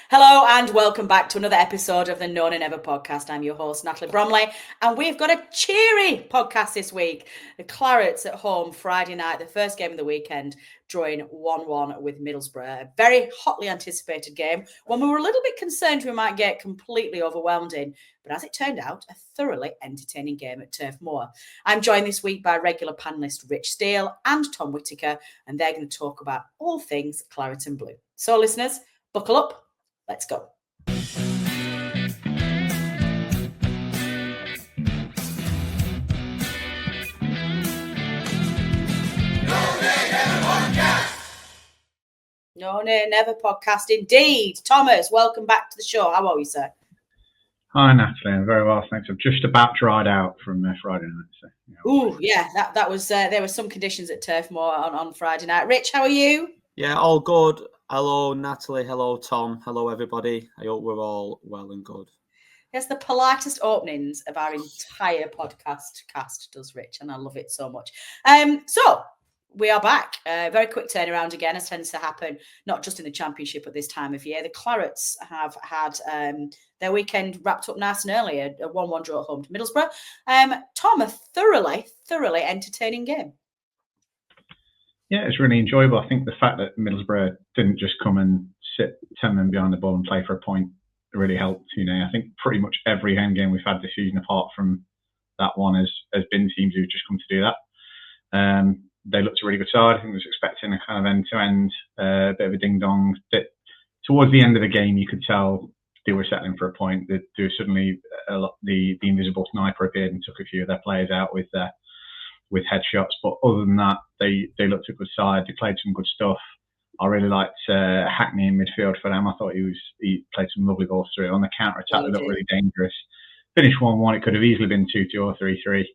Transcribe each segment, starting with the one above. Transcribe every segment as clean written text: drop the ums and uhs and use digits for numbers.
Hello and welcome back to another episode of the No Nay Never podcast. I'm your host, Natalie Bromley, and we've got a cheery podcast this week. The Clarets at home Friday night, the first game of the weekend, drawing 1-1 with Middlesbrough. A very hotly anticipated game, one we were a little bit concerned we might get completely overwhelmed in, but as it turned out, a thoroughly entertaining game at Turf Moor. I'm joined this week by regular panellist Rich Steele and Tom Whittaker, and they're going to talk about all things Claret and Blue. So listeners, buckle up. Let's go. No Nay Never podcast indeed. Thomas, welcome back to the show. How are you, sir? Hi, Natalie. I'm very well, thanks. I've just about dried out from Friday night. So, that was there were some conditions at Turf Moor on Friday night. Rich, how are you? Yeah, all good. Hello, Natalie. Hello, Tom. Hello, everybody. I hope we're all well and good. Yes, the politest openings of our entire podcast cast does Rich, and I love it so much. So we are back. Very quick turnaround again, as tends to happen, not just in the Championship at this time of year. The Clarets have had their weekend wrapped up nice and early, a 1-1 draw at home to Middlesbrough. Tom, a thoroughly entertaining game. Yeah, it's really enjoyable. I think the fact that Middlesbrough didn't just come and sit 10 men behind the ball and play for a point really helped. I think pretty much every home game we've had this season, apart from that one, has been teams who've just come to do that. They looked a really good side. I think I was expecting a kind of end-to-end bit of a ding-dong. Towards the end of the game, you could tell they were settling for a point. There was suddenly the invisible sniper appeared and took a few of their players out with headshots. But other than that, they looked a good side. They played some good stuff. I really liked Hackney in midfield for them. I thought he played some lovely balls through. On the counter-attack, they looked really dangerous. Finished 1-1. It could have easily been 2-2 or 3-3.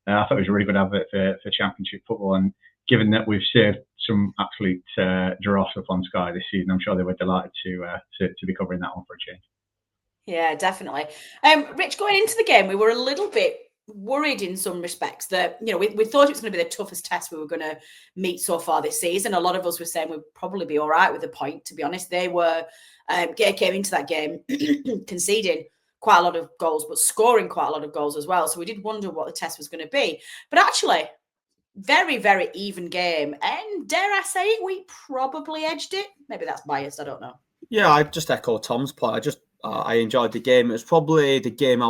I thought it was a really good advert for Championship football. And given that we've served some absolute dross up on Sky this season, I'm sure they were delighted to be covering that one for a change. Yeah, definitely. Rich, going into the game, we were a little bit worried in some respects that, we thought it was going to be the toughest test we were going to meet so far this season. A lot of us were saying we'd probably be all right with a point, to be honest. They were came into that game conceding quite a lot of goals, but scoring quite a lot of goals as well. So we did wonder what the test was going to be. But actually, very, very even game. And dare I say it, we probably edged it. Maybe that's biased, I don't know. Yeah, I just echo Tom's point. I enjoyed the game. It was probably the game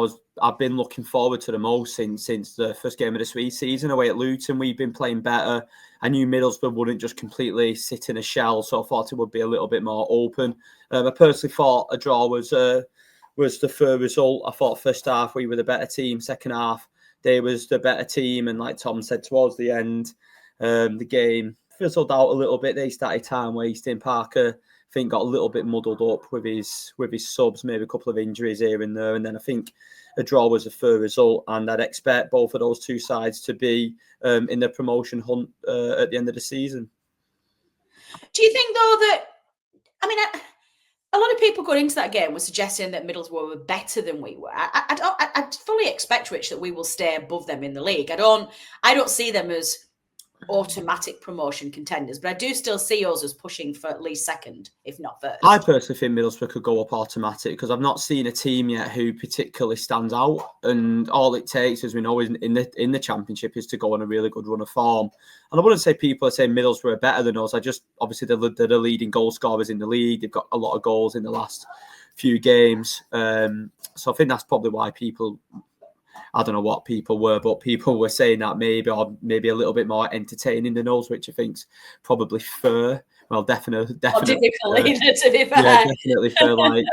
I've been looking forward to the most since the first game of the sweet season away at Luton. We've been playing better. I knew Middlesbrough wouldn't just completely sit in a shell, so I thought it would be a little bit more open. I personally thought a draw was the fair result. I thought first half we were the better team. Second half they was the better team, and like Tom said, towards the end, the game fizzled out a little bit. They started time wasting. Parker, I think, got a little bit muddled up with his subs, maybe a couple of injuries here and there, and then I think a draw was a fair result, and I'd expect both of those two sides to be in the promotion hunt at the end of the season. Do you think, though, that a lot of people going into that game were suggesting that Middlesbrough were better than we were. I fully expect, Rich, that we will stay above them in the league. I don't see them as automatic promotion contenders, but I do still see us as pushing for at least second, if not first. I personally think Middlesbrough could go up automatic because I've not seen a team yet who particularly stands out, and all it takes, as we know, in the Championship is to go on a really good run of form. And I wouldn't say people are saying Middlesbrough are better than us. Obviously they're the leading goal scorers in the league. They've got a lot of goals in the last few games, so I think that's probably why people. I don't know what people were, but people were saying that maybe a little bit more entertaining than us, which I think's probably fair. Well, definitely. To be fair. Yeah, definitely fair. Like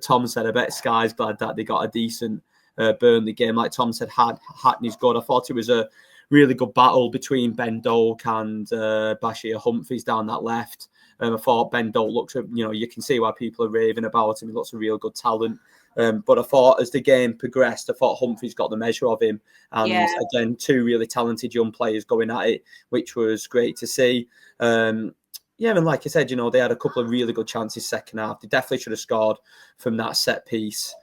Tom said, I bet Sky's glad that they got a decent Burnley game. Like Tom said, Hackney's good. I thought it was a really good battle between Ben Doak and Bashir Humphreys down that left. I thought Ben Doak looks, you can see why people are raving about him. He looks a real good talent. But I thought as the game progressed, I thought Humphreys got the measure of him. And again, two really talented young players going at it, which was great to see. And like I said, they had a couple of really good chances second half. They definitely should have scored from that set piece.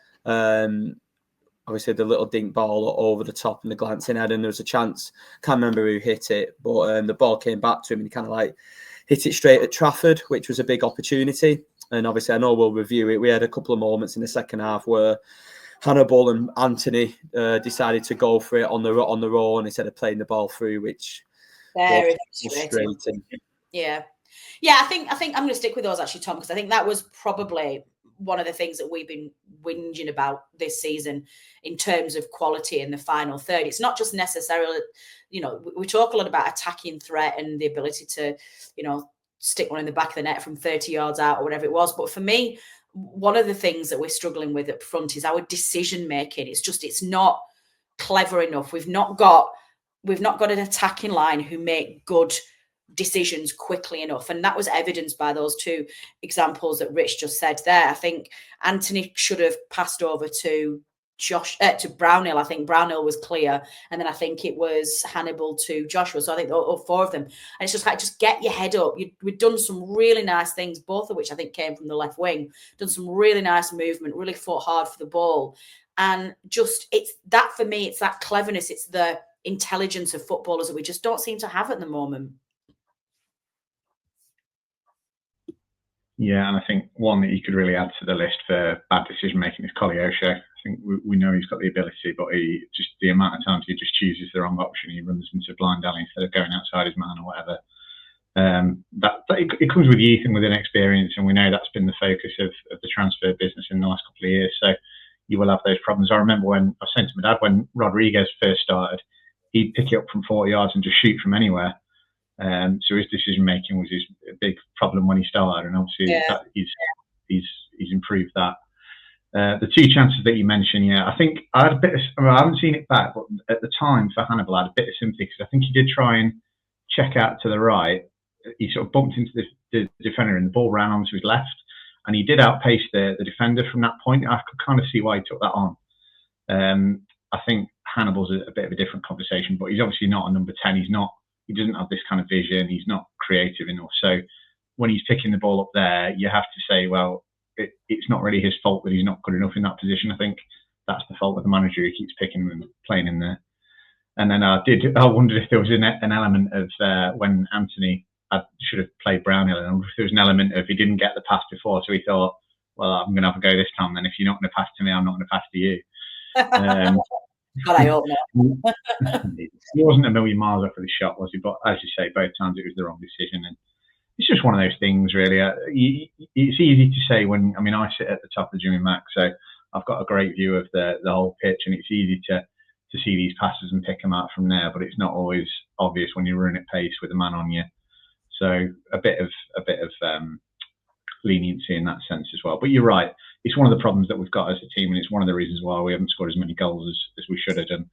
Obviously, the little dink ball over the top and the glancing head, and there was a chance. Can't remember who hit it, but the ball came back to him and he kind of hit it straight at Trafford, which was a big opportunity. And obviously, I know we'll review it. We had a couple of moments in the second half where Hannibal and Anthony decided to go for it on their own instead of playing the ball through, which very was frustrating. Yeah. I think I'm going to stick with those actually, Tom, because I think that was probably one of the things that we've been whinging about this season in terms of quality in the final third. It's not just necessarily, we talk a lot about attacking threat and the ability to, stick one in the back of the net from 30 yards out or whatever it was. But for me, one of the things that we're struggling with up front is our decision making. It's not clever enough. We've not got an attacking line who make good decisions quickly enough, and that was evidenced by those two examples that Rich just said there. I think Anthony should have passed over to Brownhill. I think Brownhill was clear, and then I think it was Hannibal to Joshua. So I think all four of them, and it's just like, just get your head up. We've done some really nice things, both of which I think came from the left wing. Done some really nice movement, really fought hard for the ball, and just it's that for me. It's that cleverness. It's the intelligence of footballers that we just don't seem to have at the moment. Yeah, and I think one that you could really add to the list for bad decision making is Koleosho. I think we know he's got the ability, but the amount of times he just chooses the wrong option, he runs into blind alley instead of going outside his man or whatever. It comes with youth and with inexperience, and we know that's been the focus of the transfer business in the last couple of years. So you will have those problems. I remember when I was saying to my dad, when Rodriguez first started, he'd pick it up from 40 yards and just shoot from anywhere. So his decision making was his big problem when he started, and obviously he's improved that. The two chances that you mentioned, I think I had a bit of, I haven't seen it back, but at the time for Hannibal, I had a bit of sympathy because I think he did try and check out to the right. He sort of bumped into the defender and the ball ran onto his left, and he did outpace the defender from that point. I could kind of see why he took that on. I think Hannibal's a bit of a different conversation, but he's obviously not a number 10. He doesn't have this kind of vision. He's not creative enough. So when he's picking the ball up there, you have to say, well, it's not really his fault that he's not good enough in that position. I think that's the fault of the manager who keeps picking him and playing in there. And then I wondered if there was an element of when Anthony should have played Brownhill, and if there was an element of he didn't get the pass before, so he thought, well, I'm going to have a go this time. Then if you're not going to pass to me, I'm not going to pass to you. God, I hope not. He wasn't a million miles off of the shot, was he? But as you say, both times it was the wrong decision, and it's just one of those things, really. It's easy to say I sit at the top of Jimmy Mack, so I've got a great view of the whole pitch, and it's easy to see these passes and pick them out from there. But it's not always obvious when you run at pace with a man on you. So a bit of leniency in that sense as well. But you're right. It's one of the problems that we've got as a team, and it's one of the reasons why we haven't scored as many goals as we should have done.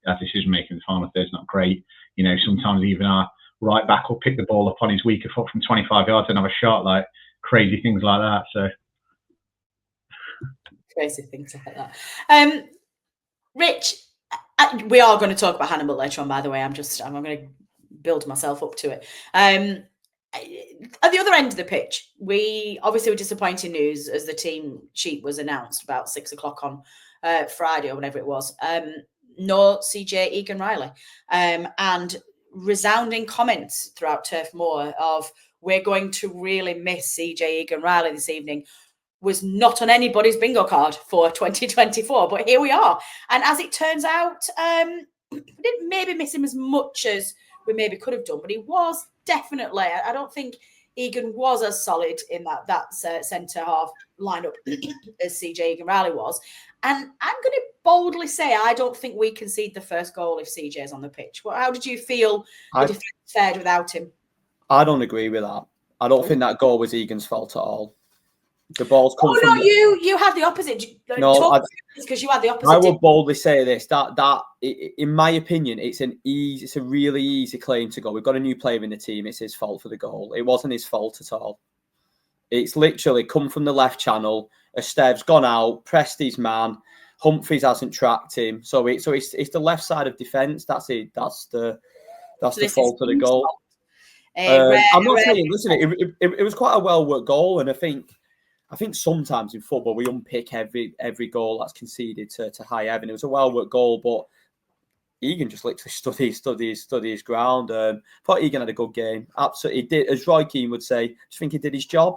Our decision making in the final third is not great. Sometimes even our right back will pick the ball up on his weaker foot from 25 yards and have a shot, like crazy things like that. So crazy things like that. Rich, we are going to talk about Hannibal later on, by the way. I'm going to build myself up to it. At the other end of the pitch, we obviously were disappointing news as the team sheet was announced about 6:00 on Friday or whenever it was. No CJ Egan-Riley, and resounding comments throughout Turf Moor of we're going to really miss CJ Egan-Riley this evening was not on anybody's bingo card for 2024. But here we are, and as it turns out, we didn't maybe miss him as much as we maybe could have done, but he was definitely, I don't think Egan was as solid in that centre half lineup as CJ Egan-Riley was. And I'm going to boldly say I don't think we concede the first goal if CJ's on the pitch. How did you feel the defence fared without him? I don't agree with that. I don't think that goal was Egan's fault at all. The ball's come from... you had the opposite. No, because you had the opposite. I will boldly say this, that in my opinion, it's a really easy claim to go. We've got a new player in the team. It's his fault for the goal. It wasn't his fault at all. It's literally come from the left channel. Estev's gone out, pressed his man. Humphreys hasn't tracked him. So it's the left side of defence. That's it. That's the fault of the goal. I'm not saying. Listen, it was quite a well worked goal, and I think sometimes in football we unpick every goal that's conceded to high heaven. It was a well worked goal, but Egan just literally studied his ground. I thought Egan had a good game. Absolutely did, as Roy Keane would say. I just think he did his job.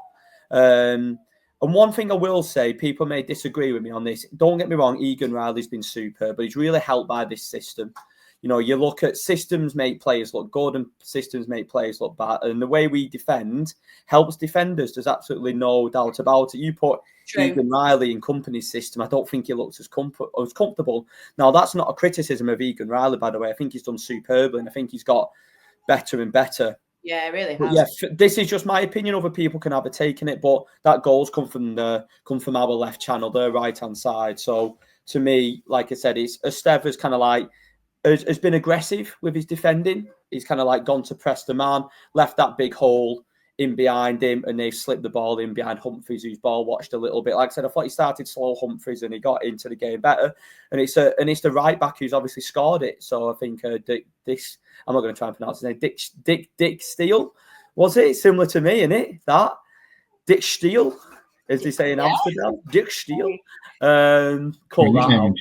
And one thing I will say, people may disagree with me on this. Don't get me wrong, Egan Riley's been superb, but he's really helped by this system. You know, you look at systems make players look good and systems make players look bad. And the way we defend helps defenders. There's absolutely no doubt about it. You put Egan Riley in company's system, I don't think he looks as comfortable. Now, that's not a criticism of Egan Riley, by the way. I think he's done superbly and I think he's got better and better. Yeah, it really has. But yeah, this is just my opinion. Other people can have a take in it, but that goals come from our left channel, the right-hand side. So to me, like I said, it's Esteva's kind of like has been aggressive with his defending. He's kind of like gone to press the man, left that big hole in behind him, and they've slipped the ball in behind Humphreys, whose ball watched a little bit. Like I said, I thought he started slow, Humphreys, and he got into the game better. And it's the right back who's obviously scored it. So I think this. I'm not going to try and pronounce his name. Dick Steele, was it? Similar to me, innit? That Dick Steele, as they say in Amsterdam. Dick Steele. Call that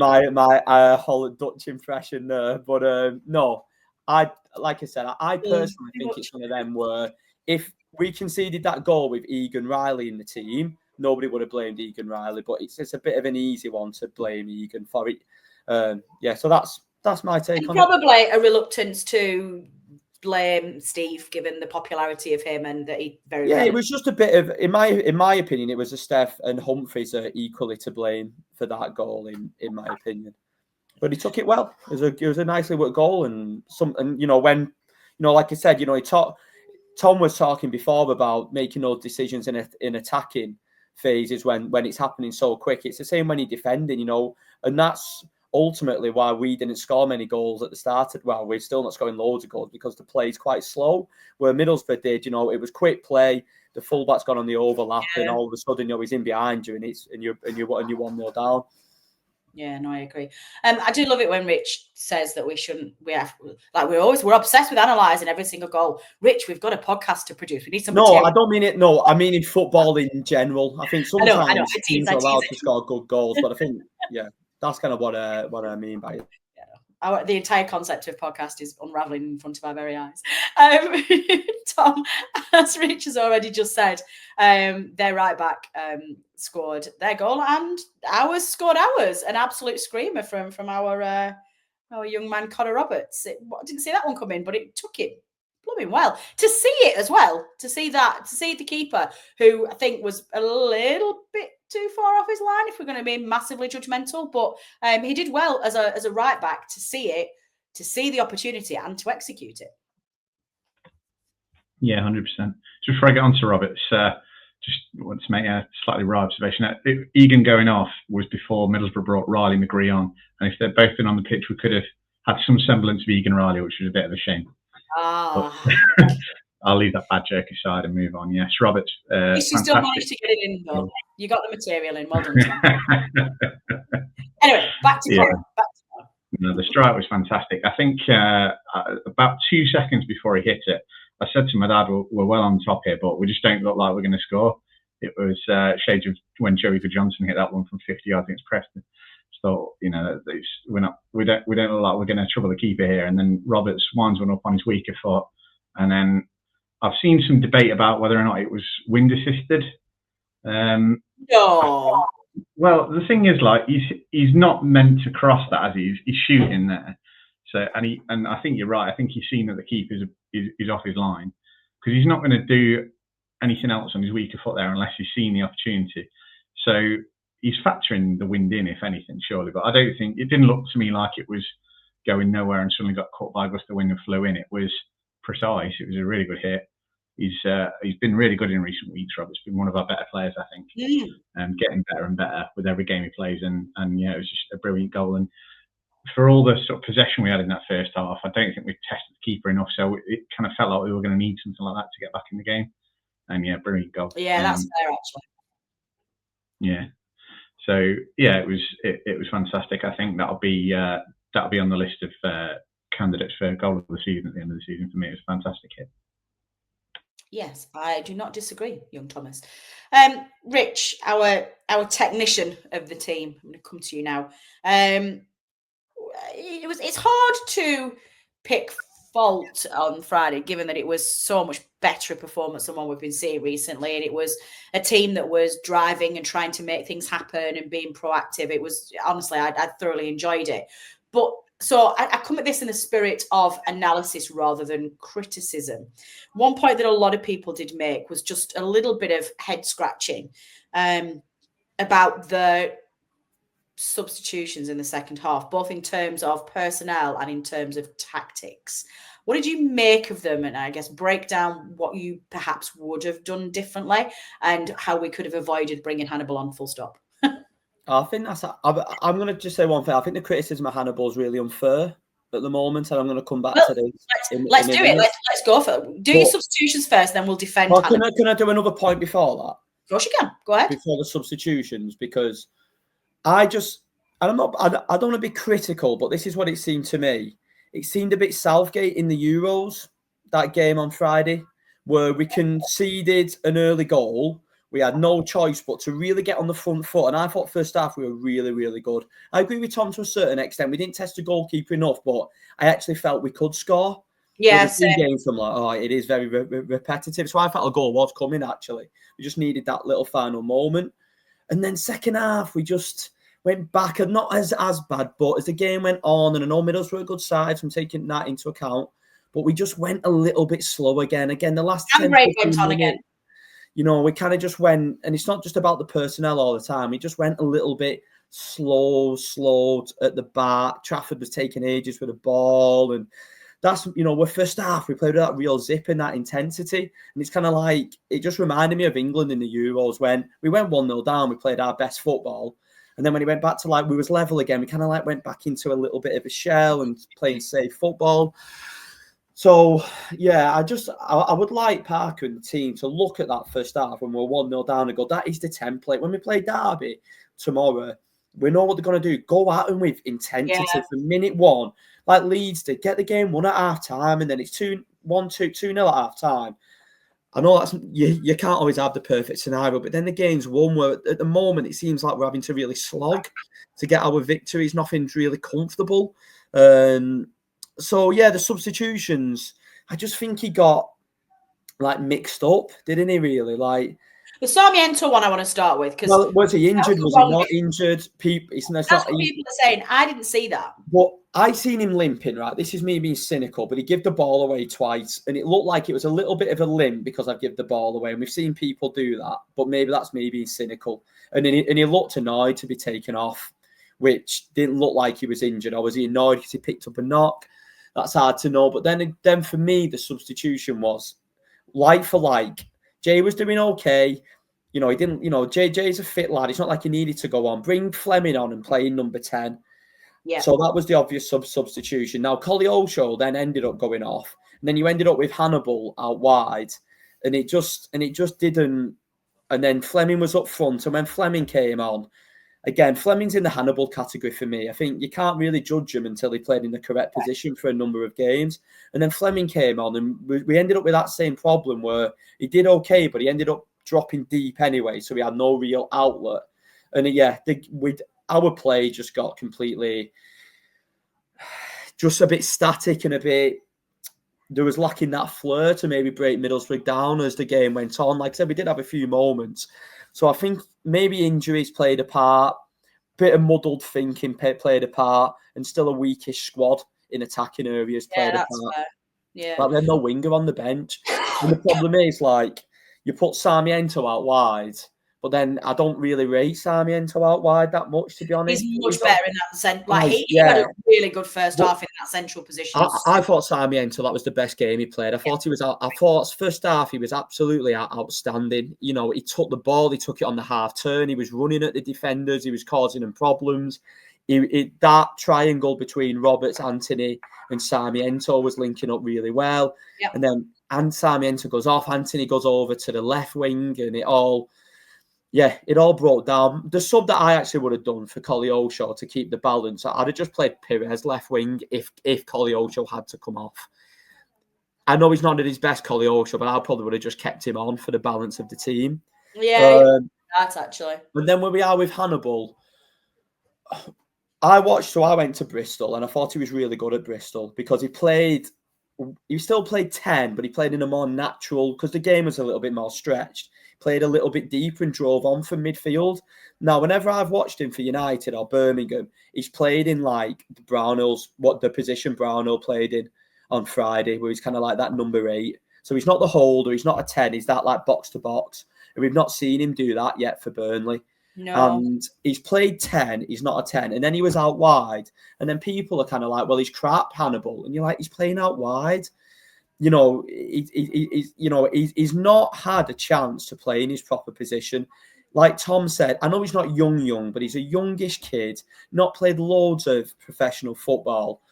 out. My Holland Dutch impression there, but no, I personally think it's one of them where if we conceded that goal with Egan Riley in the team, nobody would have blamed Egan Riley, but it's a bit of an easy one to blame Egan for it. So that's my take on it. Probably a reluctance to blame Steve, given the popularity of him and that he very it was just a bit of, in my opinion, it was Steph and Humphreys are equally to blame for that goal, in my opinion. But he took it well. It was a nicely worked goal, and when like I said, Tom was talking before about making those decisions in attacking phases when it's happening so quick. It's the same when you're defending, and that's ultimately why we didn't score many goals at the start. Well, we're still not scoring loads of goals because the play is quite slow. Where Middlesbrough did, it was quick play. The fullback's gone on the overlap, and all of a sudden, he's in behind you, and you're 1-0 down. Yeah, no, I agree. I do love it when Rich says that we're obsessed with analysing every single goal. Rich, we've got a podcast to produce. We need some material. I don't mean it. No, I mean in football in general. I think sometimes teams are allowed to score good goals, but I think, that's kind of what I mean by it. The entire concept of podcast is unraveling in front of our very eyes. Tom, as Rich has already just said, their right back scored their goal, and ours scored ours. An absolute screamer from our young man Connor Roberts. I didn't see that one come in, but it took it blooming well. To see it as well, to see the keeper, who I think was a little bit too far off his line, if we're going to be massively judgmental, but he did well as a right back to see the opportunity and to execute it. Yeah, 100%. Just before I get on to Roberts, just want to make a slightly raw observation. Egan going off was before Middlesbrough brought Riley McGree on, and if they'd both been on the pitch, we could have had some semblance of Egan Riley, which was a bit of a shame. I'll leave that bad joke aside and move on. Yes, Roberts. You still managed to get it in, though. You got the material in. Well done, Tom. Anyway, back to Tom. No, the strike was fantastic. I think about 2 seconds before he hit it, I said to my dad, we're well on top here, but we just don't look like we're going to score. It was shades of when Joey Johnson hit that one from 50 yards against Preston. So, we don't look like we're going to trouble the keeper here. And then Roberts winds one up on his weaker foot. And then I've seen some debate about whether or not it was wind assisted. No. Well, the thing is, he's not meant to cross that, as he's shooting there. So, and I think you're right. I think he's seen that the keeper is off his line, because he's not going to do anything else on his weaker foot there unless he's seen the opportunity. So he's factoring the wind in, if anything, surely. But I don't think it didn't look to me like it was going nowhere and suddenly got caught by a gust of wind and flew in. It was precise. It was a really good hit. He's been really good in recent weeks, Rob. It's been one of our better players, I think, and getting better and better with every game he plays. And it was just a brilliant goal. And for all the sort of possession we had in that first half, I don't think we tested the keeper enough. So it kind of felt like we were going to need something like that to get back in the game. And brilliant goal. Yeah, that's fair, actually. Yeah. So it was fantastic. I think that'll be on the list of candidates for goal of the season at the end of the season. For me, it was a fantastic hit. Yes, I do not disagree, young Thomas. Rich, our technician of the team, I'm going to come to you now. It's hard to pick fault on Friday, given that it was so much better a performance than one we've been seeing recently. And it was a team that was driving and trying to make things happen and being proactive. It was, honestly, I thoroughly enjoyed it. But so I come at this in the spirit of analysis rather than criticism. One point that a lot of people did make was just a little bit of head scratching about the substitutions in the second half, both in terms of personnel and in terms of tactics. What did you make of them? And I guess break down what you perhaps would have done differently and how we could have avoided bringing Hannibal on full stop. I think I'm going to just say one thing. I think the criticism of Hannibal is really unfair at the moment, and I'm going to come back to this. Let's do it. Let's go for it. Do your substitutions first, then we'll defend. Well, can I do another point before that? Of course you can. Go ahead. Before the substitutions, because I don't want to be critical, but this is what it seemed to me. It seemed a bit Southgate in the Euros, that game on Friday, where we conceded an early goal. We had no choice but to really get on the front foot. And I thought first half we were really, really good. I agree with Tom to a certain extent. We didn't test the goalkeeper enough, but I actually felt we could score. Yes. Games I'm like, it is very repetitive. So I felt a goal was coming, actually. We just needed that little final moment. And then second half, we just went back, and not as bad, but as the game went on, and I know Middlesbrough were a good side, so I'm taking that into account, but we just went a little bit slow again. Again, the last 10 went on minutes, again. You know, we kind of just went, and it's not just about the personnel all the time. We just went a little bit slowed at the back. Trafford was taking ages with the ball, and that's, you know, we're first half, we played with that real zip and that intensity. And it's kind of like, it just reminded me of England in the Euros when we went 1-0 down, we played our best football. And then when he went back to like, we was level again, we kind of like went back into a little bit of a shell and playing safe football. So, yeah, I would like Parker and the team to look at that first half when we're 1-0 down and go, that is the template. When we play Derby tomorrow, we know what they're going to do. Go at them with intensity from minute one. Like Leeds did, get the game won at half time, and then it's 2-0 at half time. I know that's you can't always have the perfect scenario, but then the game's won where at the moment it seems like we're having to really slog to get our victories. Nothing's really comfortable. So yeah, the substitutions, I just think he got like mixed up, didn't he? Really, like the Sarmiento one I want to start with, because was he injured? Was he not injured? That's what people are saying. I didn't see that. But I seen him limping, right? This is me being cynical, but he gave the ball away twice, and it looked like it was a little bit of a limp because I've given the ball away, and we've seen people do that. But maybe that's me being cynical. And he looked annoyed to be taken off, which didn't look like he was injured. Or was he annoyed because he picked up a knock? That's hard to know. But then for me, the substitution was like for like. Jay was doing okay. You know, he didn't, you know, Jay's a fit lad. It's not like he needed to go on. Bring Fleming on and play in number 10. Yeah. So that was the obvious substitution. Now, Koleosho then ended up going off. And then you ended up with Hannibal out wide. And it just didn't. And then Fleming was up front. And when Fleming came on, again, Fleming's in the Hannibal category for me. I think you can't really judge him until he played in the correct position for a number of games. And then Fleming came on, and we ended up with that same problem where he did okay, but he ended up dropping deep anyway, so we had no real outlet. And our play just got completely, just a bit static and a bit, there was lacking that flair to maybe break Middlesbrough down as the game went on. Like I said, we did have a few moments. So I think maybe injuries played a part, bit of muddled thinking played a part, and still a weakish squad in attacking areas played a part. Fair. Yeah. But then no winger on the bench. And the problem is, like, you put Sarmiento out wide, but then I don't really rate Sarmiento out wide that much, to be honest. He's much better in that sense. Like, he had a really good first half in that central position. I thought Sarmiento, that was the best game he played. I thought first half he was absolutely outstanding. You know, he took the ball, he took it on the half turn, he was running at the defenders, he was causing them problems. That triangle between Roberts, Anthony, and Sarmiento was linking up really well. Yep. And then Sarmiento goes off, Anthony goes over to the left wing, and it all broke down. The sub that I actually would have done for Koleosho to keep the balance, I'd have just played Pires left wing if Koleosho had to come off. I know he's not at his best, Koleosho, but I probably would have just kept him on for the balance of the team. Yeah, that's actually. But then where we are with Hannibal, I went to Bristol and I thought he was really good at Bristol because he played he still played 10, but he played in a more natural, because the game was a little bit more stretched. Played a little bit deeper and drove on from midfield. Now, whenever I've watched him for United or Birmingham, he's played in like the position Brownhill played in on Friday, where he's kind of like that number 8. So he's not the holder, he's not a 10, he's that like box to box. And we've not seen him do that yet for Burnley. No. And he's played 10, he's not a 10. And then he was out wide. And then people are kind of like, well, he's crap, Hannibal. And you're like, he's playing out wide. He's not had a chance to play in his proper position. Like Tom said, I know he's not young, but he's a youngish kid, not played loads of professional football.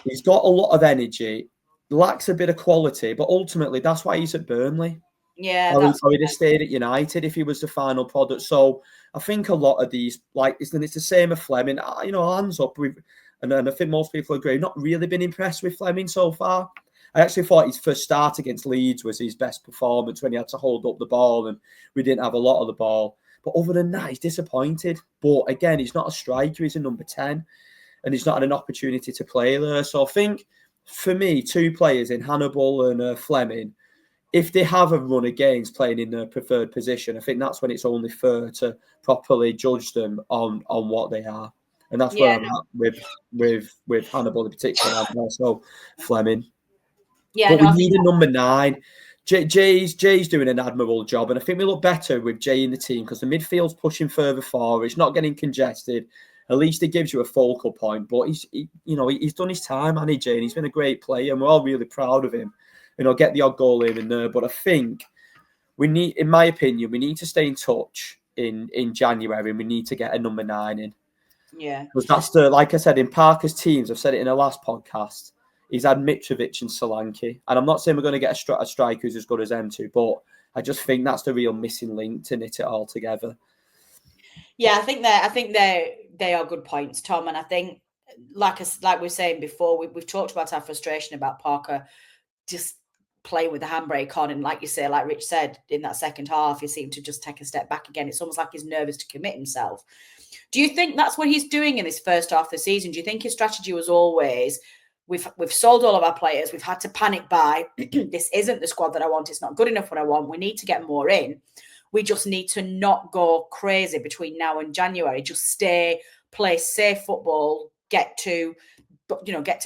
He's got a lot of energy, lacks a bit of quality, but ultimately that's why he's at Burnley. Yeah, Or he'd have stayed at United if he was the final product. So I think a lot of these, it's the same with Fleming. Hands up. And I think most people agree, not really been impressed with Fleming so far. I actually thought his first start against Leeds was his best performance when he had to hold up the ball and we didn't have a lot of the ball. But other than that, he's disappointed. But again, he's not a striker. He's a number 10 and he's not had an opportunity to play there. So I think, for me, 2 players in Hannibal and Fleming, if they have a run against playing in their preferred position, I think that's when it's only fair to properly judge them on what they are. And that's where I'm at with Hannibal in particular, and also Fleming. Yeah, but we need a number 9. Jay's doing an admirable job, and I think we look better with Jay in the team because the midfield's pushing further forward. It's not getting congested. At least it gives you a focal point. But he's done his time, hasn't he, Jay? And he's been a great player, and we're all really proud of him. Get the odd goal here and there. But I think we need, in my opinion, we need to stay in touch in January, and we need to get a number 9 in. Yeah, because that's like I said, in Parker's teams, I've said it in the last podcast, he's had Mitrovic and Solanke. And I'm not saying we're going to get a striker who's as good as them two, but I just think that's the real missing link to knit it all together. Yeah, I think they are good points, Tom. And I think, like we were saying before, we've talked about our frustration about Parker just playing with the handbrake on. And like you say, like Rich said, in that second half, he seemed to just take a step back again. It's almost like he's nervous to commit himself. Do you think that's what he's doing in this first half of the season? Do you think his strategy was always, we've sold all of our players, we've had to panic buy, this isn't the squad that I want, it's not good enough what I want, we need to get more in. We just need to not go crazy between now and January. Just stay, play safe football, get to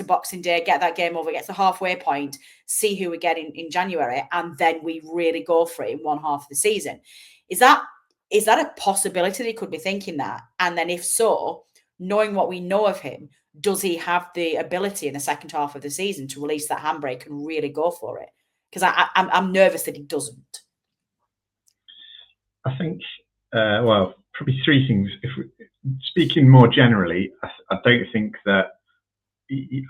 Boxing Day, get that game over, get to the halfway point, see who we get in January, and then we really go for it in one half of the season. Is that a possibility that he could be thinking that? And then if so, knowing what we know of him, does he have the ability in the second half of the season to release that handbrake and really go for it? Because I'm nervous that he doesn't. I think, probably 3 things. Speaking more generally, I don't think that,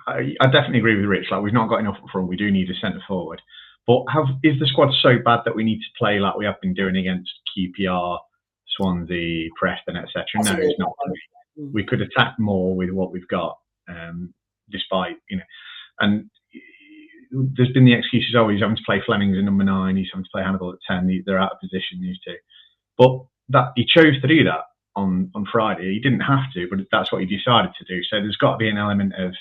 I definitely agree with Rich. Like, we've not got enough up front. We do need a centre forward. But is the squad so bad that we need to play like we have been doing against QPR, Swansea, Preston, etc.? No, it's not. We could attack more with what we've got, despite, and there's been the excuses, he's having to play Fleming as a number 9, he's having to play Hannibal at 10, they're out of position, these two. But that he chose to do that on Friday. He didn't have to, but that's what he decided to do. So there's got to be an element of,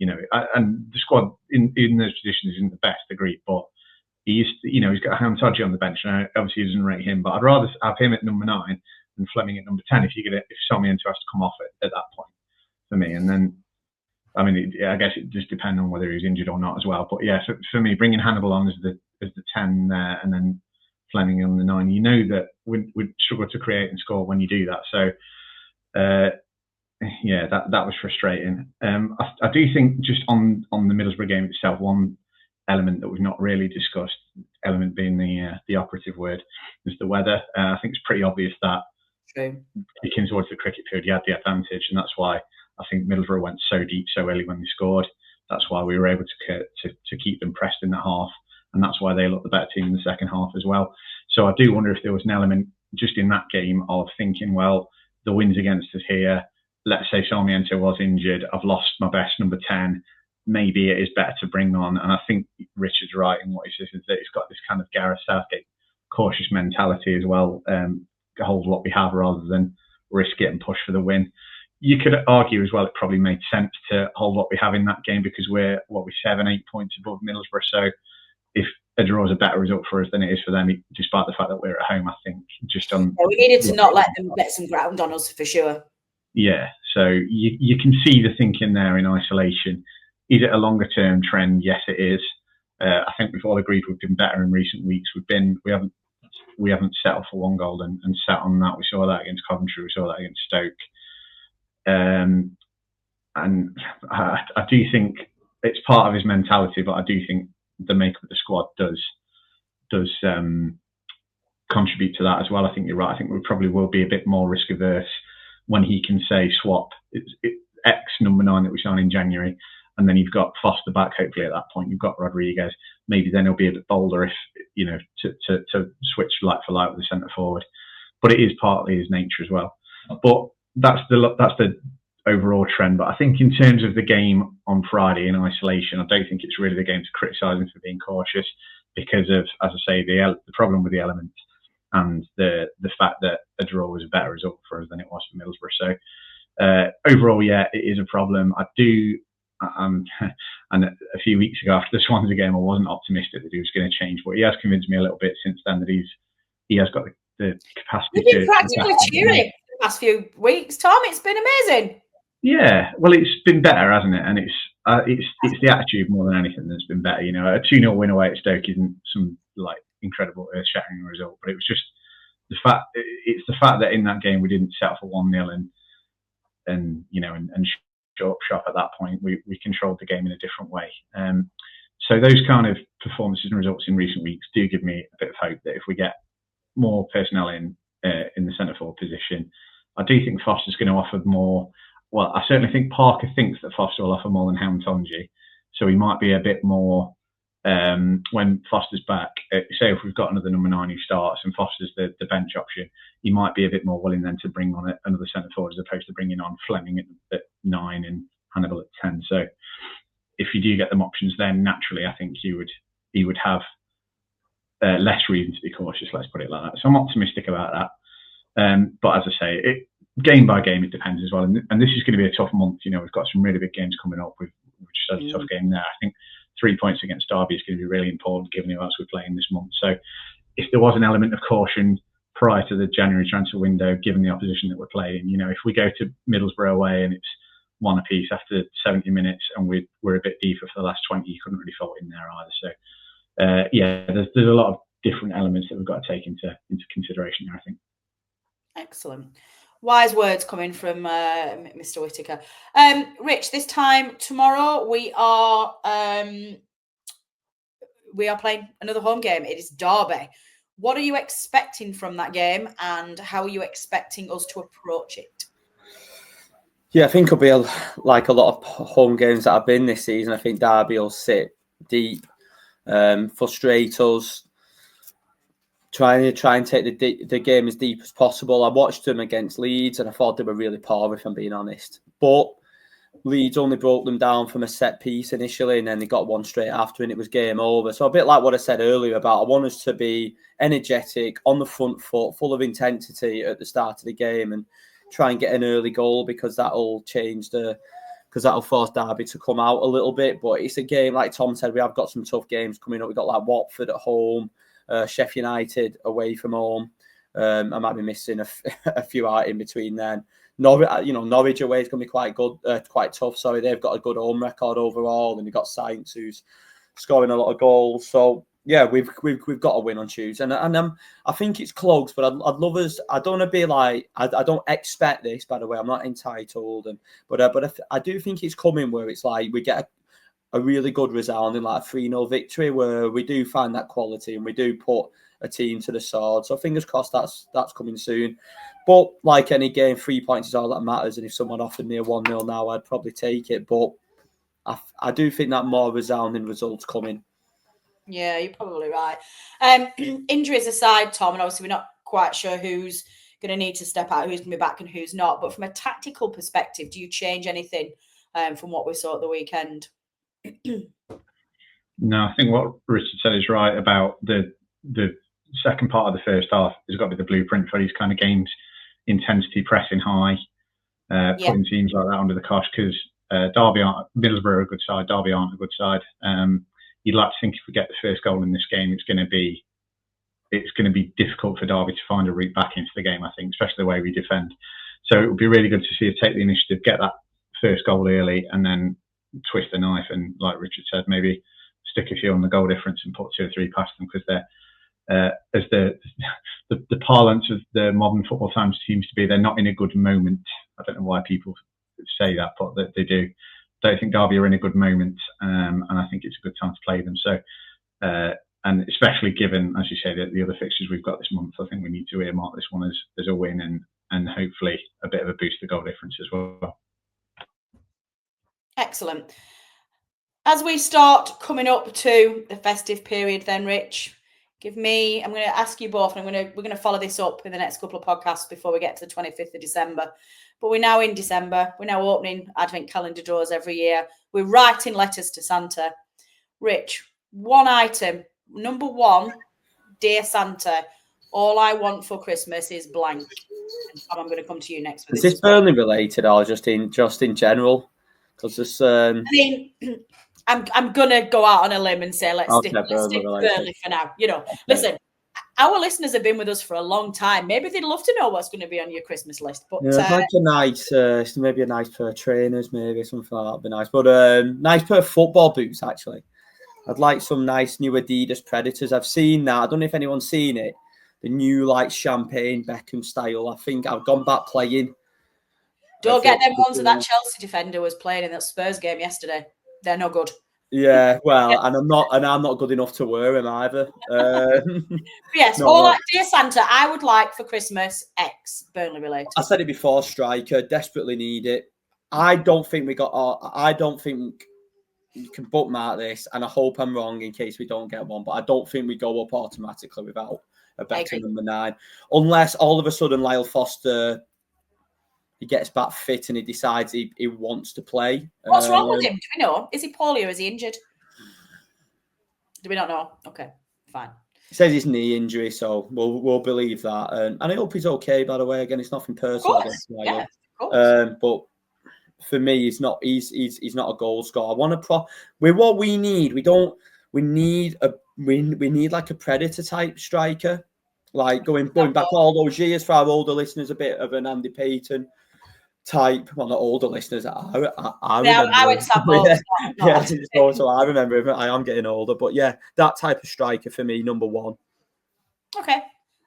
and the squad in those positions isn't the best, agreed, but he's got Hamtodji on the bench, and obviously he doesn't rate him, but I'd rather have him at number 9 than Fleming at number 10 if Somiento has to come off at that point for me. And then, I guess it just depends on whether he's injured or not as well. But yeah, for me, bringing Hannibal on as the 10 there, and then Fleming on the 9, that we'd struggle to create and score when you do that. So, that was frustrating. I do think just on the Middlesbrough game itself, one element that we've not really discussed, element being the operative word, is the weather. I think it's pretty obvious that speaking towards the cricket field, you had the advantage, and that's why I think Middlesbrough went so deep so early when they scored. That's why we were able to keep them pressed in that half, and that's why they looked the better team in the second half as well. So I do wonder if there was an element just in that game of thinking, well, the wind's against us here. Let's say Sarmiento was injured. I've lost my best number 10. Maybe it is better to bring on. And I think Richard's right in what he says, is that it's got this kind of Gareth Southgate cautious mentality as well. Hold what we have rather than risk it and push for the win. you could argue as well it probably made sense to hold what we have in that game because we're 7-8 points above Middlesbrough. So if a draw is a better result for us than it is for them, despite the fact that we're at home, I think just on we needed to not let them get some ground on us for sure. Yeah, so you can see the thinking there in isolation. Is it a longer term trend? Yes, it is. I think we've all agreed we've been better in recent weeks. We haven't settled for one goal and sat on that. We saw that against Coventry. We saw that against Stoke. And I do think it's part of his mentality, but I do think the makeup of the squad does contribute to that as well. I think you're right. I think we probably will be a bit more risk averse when he can say swap X number 9 that we signed in January, and then you've got Foster back. Hopefully at that point you've got Rodriguez. Maybe then he'll be a bit bolder if to switch like for like with the centre forward. But it is partly his nature as well. But that's the overall trend. But I think in terms of the game on Friday in isolation, I don't think it's really the game to criticise him for being cautious because of, as I say, the problem with the elements and the fact that a draw was a better result for us than it was for Middlesbrough. So overall, yeah, it is a problem. I do, and a few weeks ago after the Swansea game, I wasn't optimistic that he was going to change, but he has convinced me a little bit since then that he has got the capacity. You've been practically cheering the past few weeks, Tom. It's been amazing. Yeah, well, it's been better, hasn't it? And it's the attitude more than anything that's been better. You know, a 2-0 win away at Stoke isn't some like incredible earth-shattering result, but it was just the fact that in that game we didn't settle for 1-0 and show up shop at that point. We controlled the game in a different way. So those kind of performances and results in recent weeks do give me a bit of hope that if we get more personnel in the centre forward position, I do think Foster's going to offer more. Well, I certainly think Parker thinks that Foster will offer more than Hammond-Tonji, so he might be a bit more when Foster's back. Say if we've got another number 9 who starts and Foster's the bench option, he might be a bit more willing then to bring on another centre forward as opposed to bringing on Fleming at 9 and Hannibal at 10. So if you do get them options, then naturally I think he would have less reason to be cautious. Let's put it like that. So I'm optimistic about that. But as I say, game by game, it depends as well. And this is going to be a tough month. You know, we've got some really big games coming up. We've just had a tough game there. I think 3 points against Derby is going to be really important given who else we're playing this month. So if there was an element of caution prior to the January transfer window, given the opposition that we're playing, you know, if we go to Middlesbrough away and it's 1 apiece after 70 minutes and we're a bit deeper for the last 20, you couldn't really fault in there either. So yeah, there's a lot of different elements that we've got to take into consideration here, I think. Excellent. Wise words coming from Mr. Whittaker. Rich, this time tomorrow we are playing another home game. It is Derby. What are you expecting from that game, and how are you expecting us to approach it? Yeah, I think it'll be like a lot of home games that have been this season. I think Derby will sit deep, frustrate us. Try and take the game as deep as possible. I watched them against Leeds and I thought they were really poor, if I'm being honest. But Leeds only broke them down from a set piece initially, and then they got one straight after and it was game over. So a bit like what I said earlier about I want us to be energetic, on the front foot, full of intensity at the start of the game and try and get an early goal because that'll force Derby to come out a little bit. But it's a game, like Tom said, we have got some tough games coming up. We've got like Watford at home, Sheffield United away from home. I might be missing a few out in between then. Norwich away is going to be quite good, quite tough. Sorry, they've got a good home record overall, and you've got Saints who's scoring a lot of goals. So yeah, we've got a win on Tuesday, and I think it's close. But I'd love us. I don't want to be like I don't expect this. By the way, I'm not entitled, but I do think it's coming where it's like we get a really good resounding like a 3-0 victory where we do find that quality and we do put a team to the sword. So fingers crossed that's coming soon. But like any game, 3 points is all that matters. And if someone offered me a 1-0 now, I'd probably take it. But I do think that more resounding results coming. Yeah, you're probably right. Injuries aside, Tom, and obviously we're not quite sure who's going to need to step out, who's going to be back and who's not. But from a tactical perspective, do you change anything from what we saw at the weekend? No, I think what Richard said is right about the second part of the first half. There's got to be the blueprint for these kind of games: intensity, pressing high, putting teams like that under the cosh, because Middlesbrough are a good side, Derby aren't a good side. You'd like to think if we get the first goal in this game, it's going to be difficult for Derby to find a route back into the game, I think, especially the way we defend. So it would be really good to see us take the initiative, get that first goal early, and then twist the knife and, like Richard said, maybe stick a few on the goal difference and put 2 or 3 past them, because they're, as the parlance of the modern football fans seems to be, they're not in a good moment. I don't know why people say that, but they do. I don't think Derby are in a good moment, and I think it's a good time to play them. So, and especially given, as you say, the other fixtures we've got this month, I think we need to earmark this one as a win and hopefully a bit of a boost to goal difference as well. Excellent. As we start coming up to the festive period then, Rich, I'm going to ask you both, and we're going to follow this up in the next couple of podcasts before we get to the 25th of December. But we're now in December. We're now opening Advent calendar doors every year. We're writing letters to Santa. Rich, one item. Number 1, Dear Santa, all I want for Christmas is blank. And Tom, I'm going to come to you next. Is this Burnley related or just in general? Because this, I mean, I'm gonna go out on a limb and say let's stick Burnley for now. Listen, our listeners have been with us for a long time. Maybe they'd love to know what's going to be on your Christmas list. But like a nice, maybe a nice pair of trainers, maybe something like that would be nice. But nice pair of football boots, actually. I'd like some nice new Adidas Predators. I've seen that. I don't know if anyone's seen it. The new champagne Beckham style. I think I've gone back playing. Don't get them ones that Chelsea defender was playing in that Spurs game yesterday. They're no good. Yeah, well, and I'm not good enough to wear them either. Yes, Dear Santa, I would like for Christmas X Burnley related. I said it before, striker, desperately need it. I don't think you can bookmark this, and I hope I'm wrong in case we don't get one, but I don't think we go up automatically without a better number 9, unless all of a sudden Lyle Foster, he gets back fit and he decides he wants to play. What's wrong with him? Do we know? Is he poorly or is he injured? Do we not know? Okay, fine. He says his knee injury, so we'll believe that. And I hope he's okay, by the way. Again, it's nothing personal against Lyle. But for me, he's not a goal scorer. I want to with what we need. We need like a Predator type striker. Like going back all those years for our older listeners, a bit of an Andy Payton type. Well, not older listeners. I remember. I went so I remember him. I am getting older, but yeah, that type of striker for me, number 1. Okay,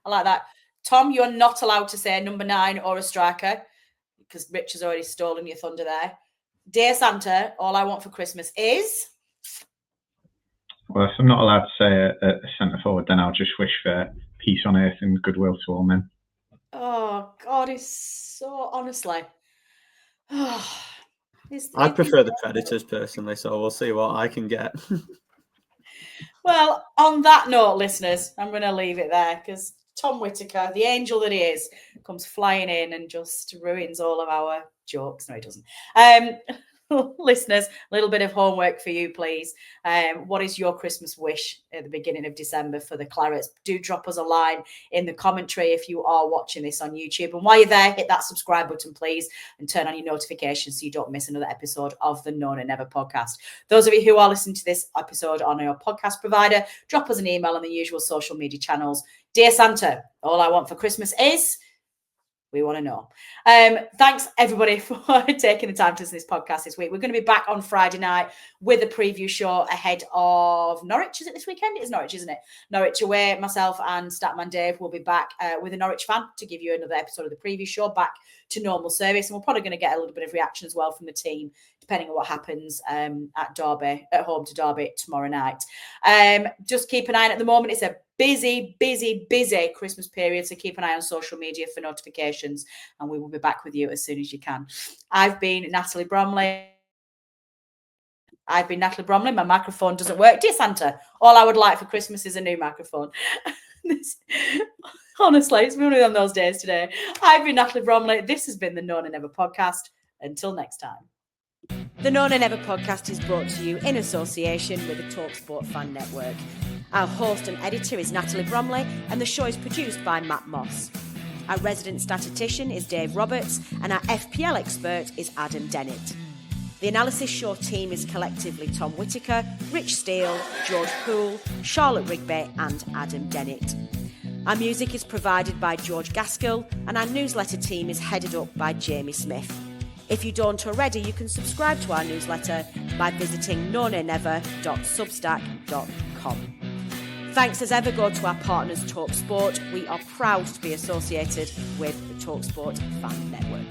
I like that. Tom, you're not allowed to say number 9 or a striker because Rich has already stolen your thunder there. Dear Santa, all I want for Christmas is. Well, if I'm not allowed to say a centre forward, then I'll just wish for peace on earth and goodwill to all men. Oh God, it's so honestly. I prefer the Predators personally, so we'll see what I can get. Well, on that note, listeners, I'm going to leave it there because Tom Whittaker, the angel that he is, comes flying in and just ruins all of our jokes. No, he doesn't. Listeners, a little bit of homework for you, please. What is your Christmas wish at the beginning of December for the Clarets? Do drop us a line in the commentary if you are watching this on YouTube. And while you're there, hit that subscribe button, please, and turn on your notifications so you don't miss another episode of the Known and Never podcast. Those of you who are listening to this episode on your podcast provider, drop us an email on the usual social media channels. Dear Santa, all I want for Christmas is... We want to know. Thanks, everybody, for taking the time to listen to this podcast this week. We're going to be back on Friday night with a preview show ahead of Norwich. Is it this weekend? It is Norwich, isn't it? Norwich away. Myself and Statman Dave will be back with a Norwich fan to give you another episode of the preview show, back to normal service. And we're probably going to get a little bit of reaction as well from the team, depending on what happens at home to Derby tomorrow night. Just keep an eye on it. At the moment, it's a busy Christmas period, so keep an eye on social media for notifications, and we will be back with you as soon as you can. I've been Natalie Bromley. My microphone doesn't work. Dear Santa, all I would like for Christmas is a new microphone. Honestly, it's been one of those days today. I've been Natalie Bromley. This has been the Known and Never podcast. Until next time. The Known and Never podcast is brought to you in association with the talkSPORT Fan Network. Our host and editor is Natalie Bromley, and the show is produced by Matt Moss. Our resident statistician is Dave Roberts, and our FPL expert is Adam Dennett. The Analysis Show team is collectively Tom Whittaker, Rich Steele, George Poole, Charlotte Rigby and Adam Dennett. Our music is provided by George Gaskell, and our newsletter team is headed up by Jamie Smith. If you don't already, you can subscribe to our newsletter by visiting nonanever.substack.com. Thanks as ever go to our partners talkSPORT. We are proud to be associated with the talkSPORT Fan Network.